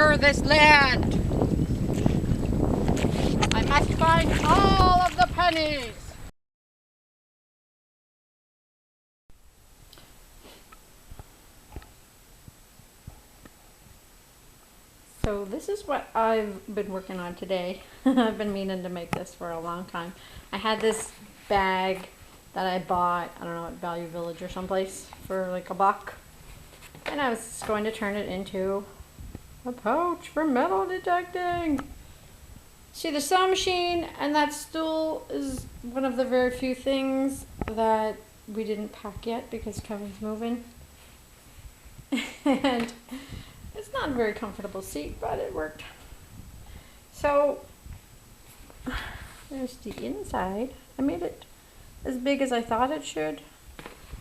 conquer this land. I must find all of the pennies. So this is what I've been working on today. I've been meaning to make this for a long time. I had this bag that I bought, I don't know, at Value Village or someplace for like $1. And I was going to turn it into a pouch for metal detecting. See, the sewing machine and that stool is one of the very few things that we didn't pack yet because Kevin's moving. And it's not a very comfortable seat, but it worked. So there's the inside. I made it as big as I thought it should.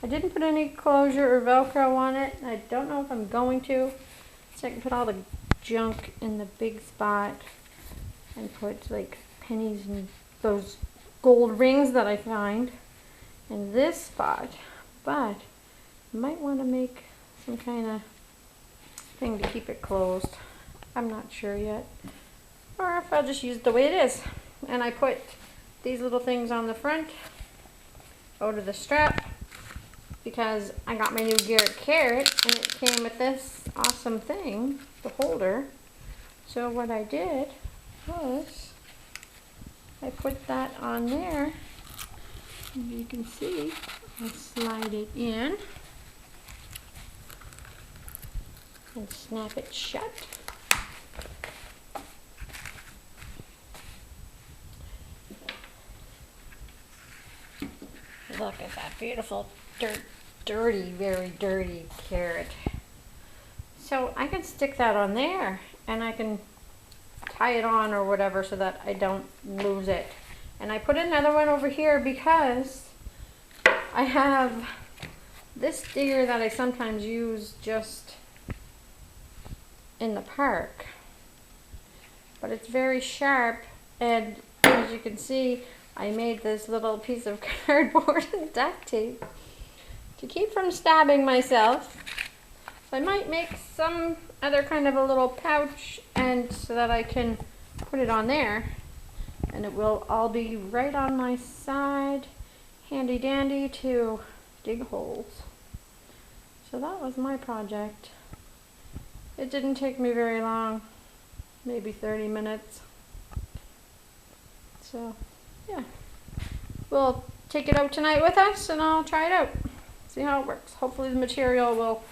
I didn't put any closure or Velcro on it. I don't know if I'm going to. So I can put all the junk in the big spot and put like pennies and those gold rings that I find in this spot. But I might want to make some kind of thing to keep it closed. I'm not sure yet. Or if I'll just use it the way it is. And I put these little things on the front out of the strap because I got my new Garrett and it came with this awesome thing, the holder. So what I did was I put that on there. As you can see, I slide it in and snap it shut. Look at that beautiful dirty, very dirty carrot. So I can stick that on there and I can tie it on or whatever so that I don't lose it. And I put another one over here because I have this digger that I sometimes use just in the park. But it's very sharp, and as you can see, I made this little piece of cardboard and duct tape to keep from stabbing myself. So I might make some other kind of a little pouch and so that I can put it on there and it will all be right on my side, handy dandy to dig holes. So that was my project. It didn't take me very long, maybe 30 minutes. So yeah, we'll take it out tonight with us and I'll try it out, see how it works. Hopefully the material will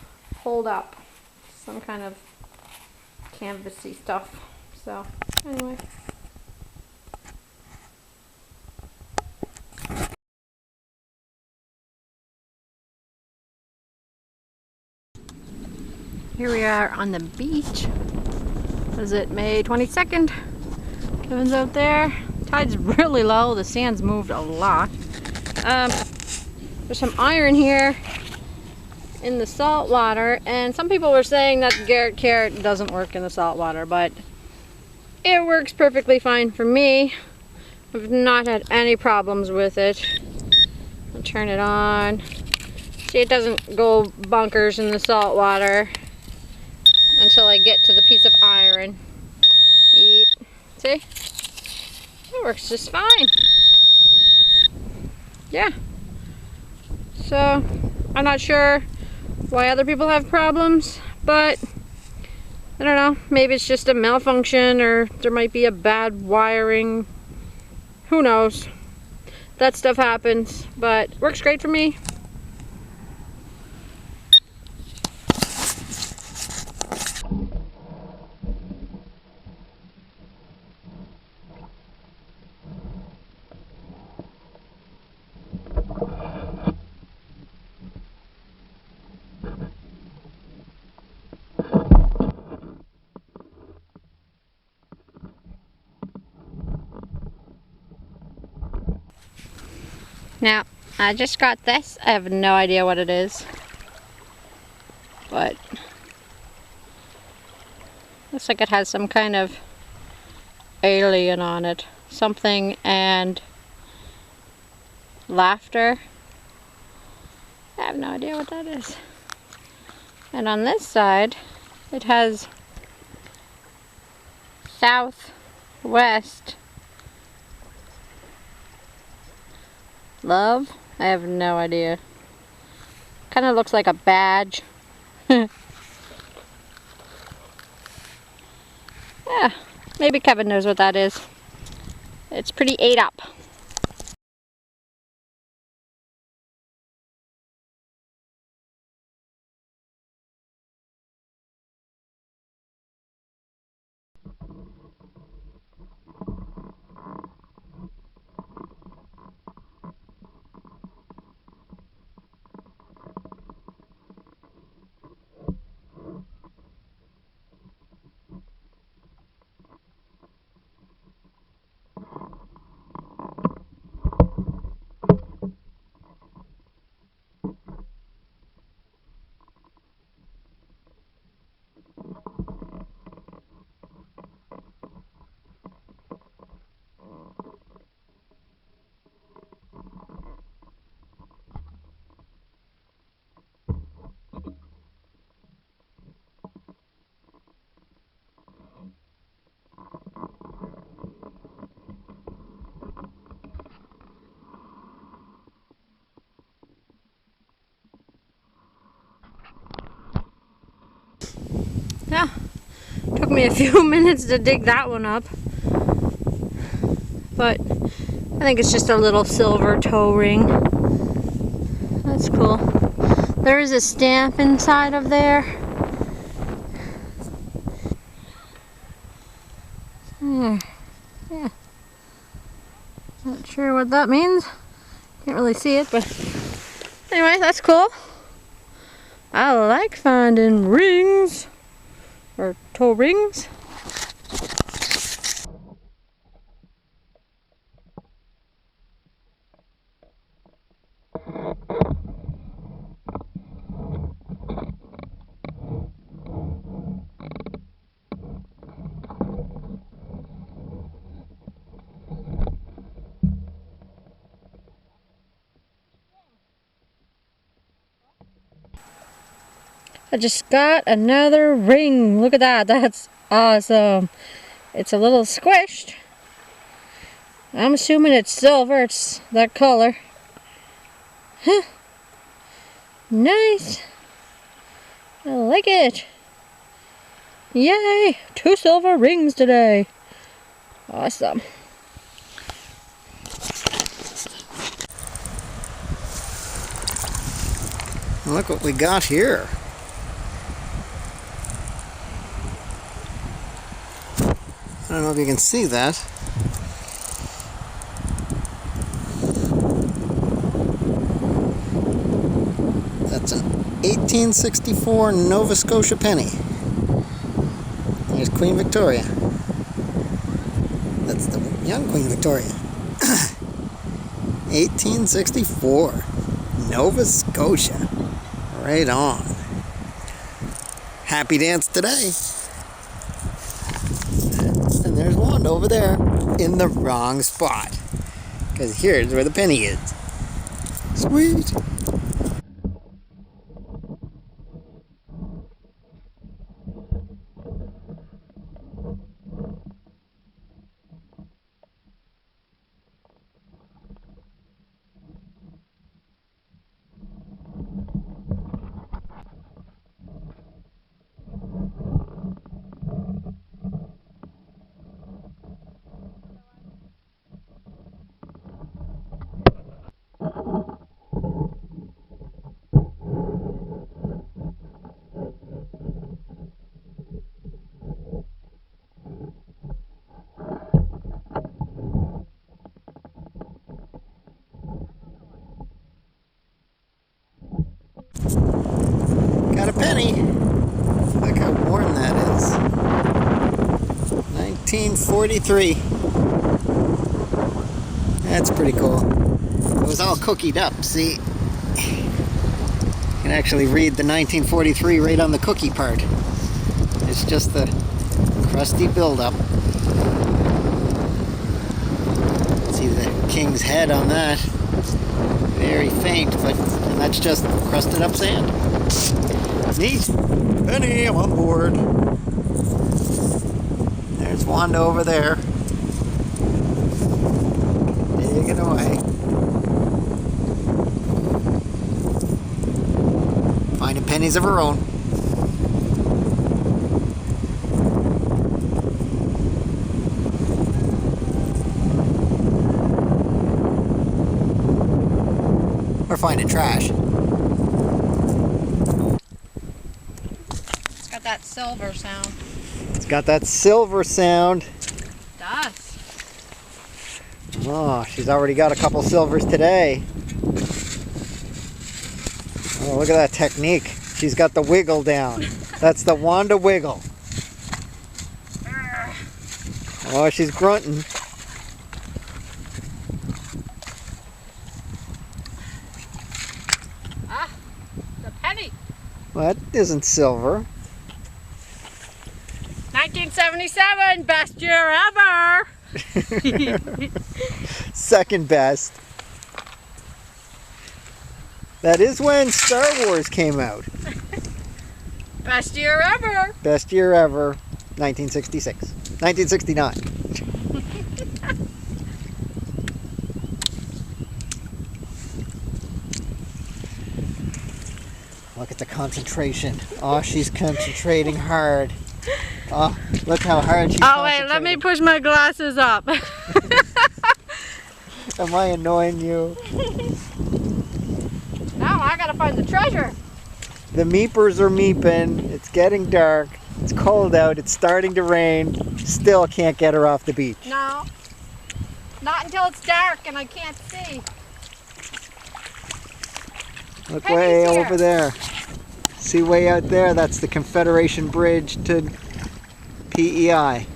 hold up, some kind of canvasy stuff. So anyway, here we are on the beach. Was it May 22nd? Kevin's out there. Tide's really low, the sand's moved a lot. There's some iron here in the salt water, and some people were saying that Garrett carrot doesn't work in the salt water, but it works perfectly fine for me. I've not had any problems with it. I'll turn it on. See, it doesn't go bonkers in the salt water until I get to the piece of iron. Eat. See? It works just fine. Yeah. So, I'm not sure why other people have problems, but I don't know. Maybe it's just a malfunction or there might be a bad wiring. Who knows? That stuff happens, but works great for me. Now, I just got this. I have no idea what it is, but looks like it has some kind of alien on it. Something and laughter. I have no idea what that is. And on this side, it has southwest. Love? I have no idea. Kind of looks like a badge. Yeah, maybe Kevin knows what that is. It's pretty ate up. Yeah, took me a few minutes to dig that one up, but I think it's just a little silver toe ring. That's cool. There is a stamp inside of there. Yeah. Not sure what that means. Can't really see it, but anyway, that's cool. I like finding rings. Or toe rings. I just got another ring. Look at that. That's awesome. It's a little squished. I'm assuming it's silver. It's that color. Huh. Nice. I like it. Yay! 2 silver rings today. Awesome. Look what we got here. I don't know if you can see that. That's an 1864 Nova Scotia Penny. There's Queen Victoria. That's the young Queen Victoria. 1864 Nova Scotia. Right on. Happy dance today. And there's one over there in the wrong spot. Because here's where the penny is. Sweet. Got a penny. Look how worn that is. 1943. That's pretty cool. It was all cookied up, see? You can actually read the 1943 right on the cookie part. It's just the crusty buildup. See the king's head on that. Very faint, but and that's just crusted up sand. Neat. Penny, I'm on board. There's one. Wanda over there. Take it away. Finding pennies of her own. Or finding trash. It's got that silver sound. It's got that silver sound. It does. Oh, she's already got a couple silvers today. Oh, look at that technique. She's got the wiggle down. That's the Wanda wiggle. Oh, she's grunting. Ah, the penny. Well, that isn't silver. 1977, best year ever. Second best. That is when Star Wars came out. Best year ever. Best year ever, 1966. 1969. Look at the concentration. Oh, she's concentrating hard. Oh, look how hard she's Oh wait, let me push my glasses up. Am I annoying you? Now I gotta find the treasure. The meepers are meeping. It's getting dark. It's cold out. It's starting to rain. Still can't get her off the beach. No, not until it's dark and I can't see. Look Penny's way here. over there. See way out there? That's the Confederation Bridge to PEI.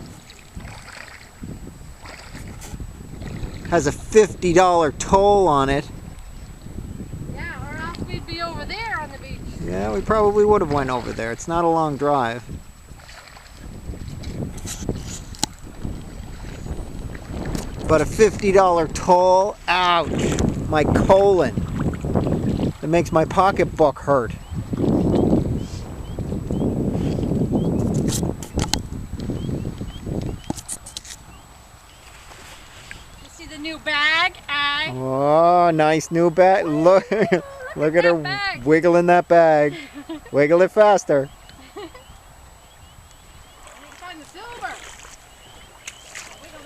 Has a $50 toll on it. Yeah, or else we'd be over there on the beach. Yeah, we probably would have went over there. It's not a long drive. But a $50 toll, ouch, my colon. It makes my pocketbook hurt. You see the new bag? Oh, nice new bag. Look, look at her bag. wiggling that bag. Wiggle it faster. I need to find the silver. Wiggle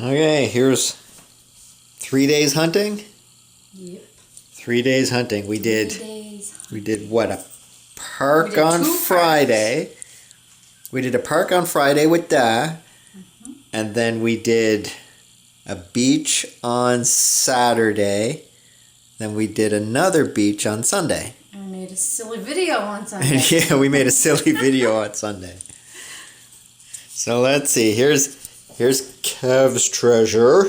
in. Okay, here's 3 days hunting. Yep. 3 days hunting. We did what? A park on 2 Friday. We did a park on Friday with Da. And then we did a beach on Saturday. Then we did another beach on Sunday. I made a silly video on Sunday. Yeah, we made a silly video on Sunday. So let's see. Here's Kev's treasure.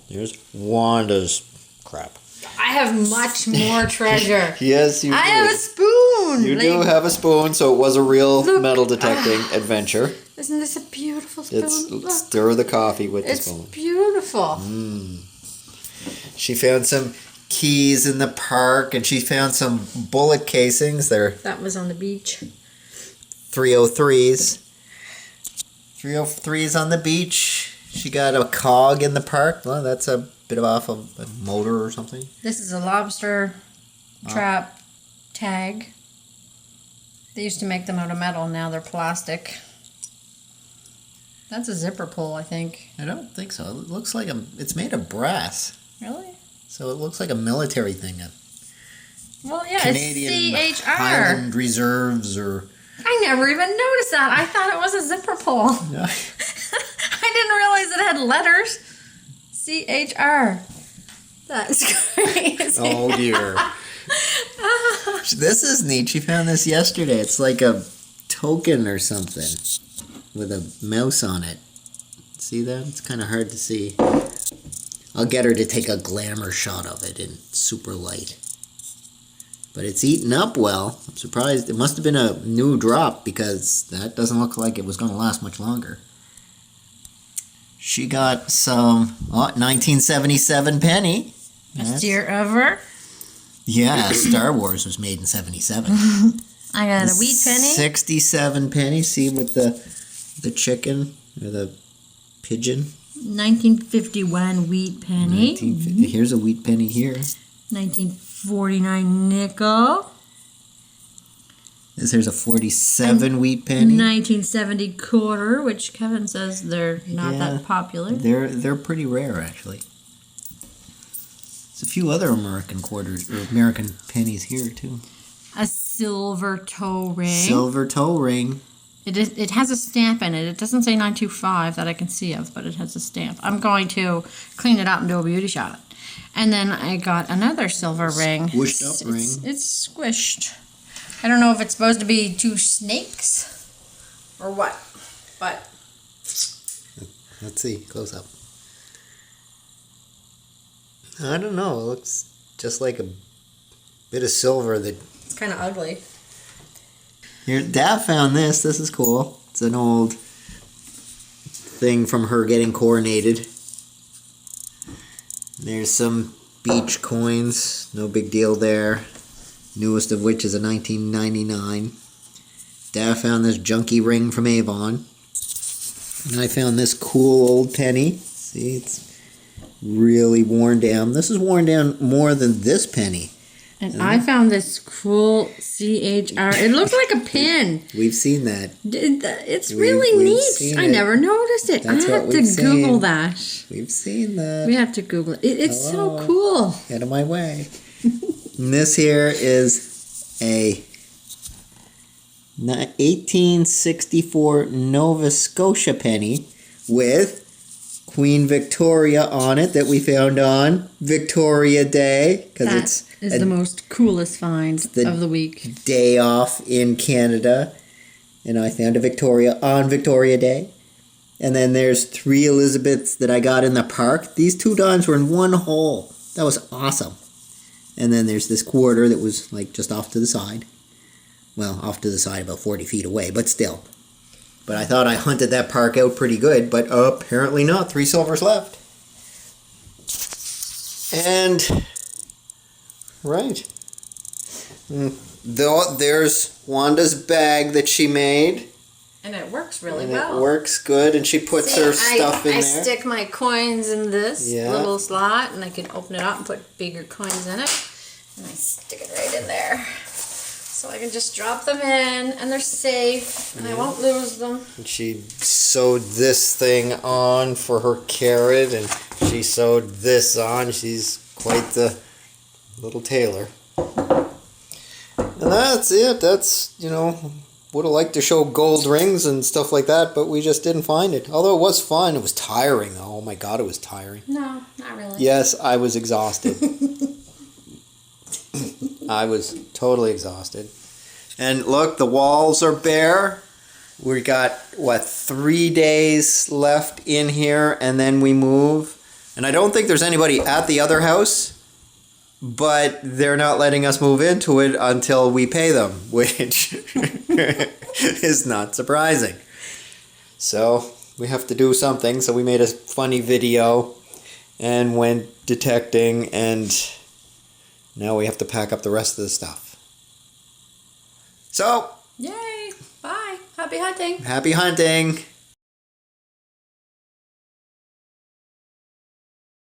Here's Wanda's crap. I have much more treasure. Yes, you do. I have a spoon. You do have a spoon, so it was a real Look. metal detecting adventure. Isn't this a beautiful spoon? Look. Stir the coffee with the It's spoon. beautiful. She found some keys in the park, and she found some bullet casings. They're That was on the beach. 303s. 303s on the beach. She got a cog in the park. Well, that's a bit off of a motor or something. This is a lobster trap tag. They used to make them out of metal. Now they're plastic. That's a zipper pull, I think. I don't think so. It looks like it's made of brass. Really? So it looks like a military thing. Well, yeah, Canadian it's CHR. Highland Reserves or... I never even noticed that. I thought it was a zipper pull. No. I didn't realize it had letters. CHR. That's crazy. Oh dear. This is neat. She found this yesterday. It's like a token or something with a mouse on it. See that? It's kind of hard to see. I'll get her to take a glamour shot of it in super light. But it's eaten up well. I'm surprised. It must have been a new drop because that doesn't look like it was going to last much longer. She got some 1977 penny. Best year ever. Yeah, Star Wars was made in 77. I got a wheat penny. 67 penny. See with the chicken or the pigeon. 1951 wheat penny. 1950. Here's a wheat penny here. 1949 nickel. Here's a 47 wheat penny. 1970 quarter, which Kevin says they're not that popular. They're pretty rare actually. There's a few other American quarters or American pennies here too. A silver toe ring. Silver toe ring. It has a stamp in it. It doesn't say 925 that I can see of, but it has a stamp. I'm going to clean it up and do a beauty shot. And then I got another silver ring. Squished up ring. It's squished. I don't know if it's supposed to be two snakes or what, but let's see, close up. I don't know. It looks just like a bit of silver that. it's kind of ugly. Here, Dad found this. This is cool. It's an old thing from her getting coronated. There's some beach coins. No big deal there. Newest of which is a 1999. Dad found this junky ring from Avon. And I found this cool old penny. See, it's really worn down. This is worn down more than this penny. And I found this cool CHR. It looks like a pin. We've seen that. It's really we've neat. seen I it. never noticed it. That's I have what to we've Google seen. that. We've seen that. We have to Google it. It's so Hello. cool. Out of my way. And this here is a 1864 Nova Scotia penny with Queen Victoria on it that we found on Victoria Day because That it's is a the most coolest find the of the week. day off in Canada, and I found a Victoria on Victoria Day. And then there's 3 Elizabeths that I got in the park. These 2 dimes were in one hole. That was awesome. And then there's this quarter that was like just off to the side. Well, off to the side about 40 feet away, but still. But I thought I hunted that park out pretty good, but apparently not. 3 silvers left. And, right. There's Wanda's bag that she made. And it works really And well. it works good, and she puts her stuff in I there. stick my coins in this Yeah. little slot, and I can open it up and put bigger coins in it. And I stick it right in there. So I can just drop them in, and they're safe, and I won't lose them. And she sewed this thing on for her carrot, and she sewed this on. She's quite the little tailor. And that's it. That's, would have liked to show gold rings and stuff like that, but we just didn't find it. Although it was fun. It was tiring. Oh my God, it was tiring. No, not really. Yes, I was exhausted. I was totally exhausted. And look, the walls are bare. We got, 3 days left in here, and then we move. And I don't think there's anybody at the other house, but they're not letting us move into it until we pay them, which is not surprising. So we have to do something. So we made a funny video and went detecting, and now we have to pack up the rest of the stuff. So, Yay! Bye. Happy hunting. happy hunting!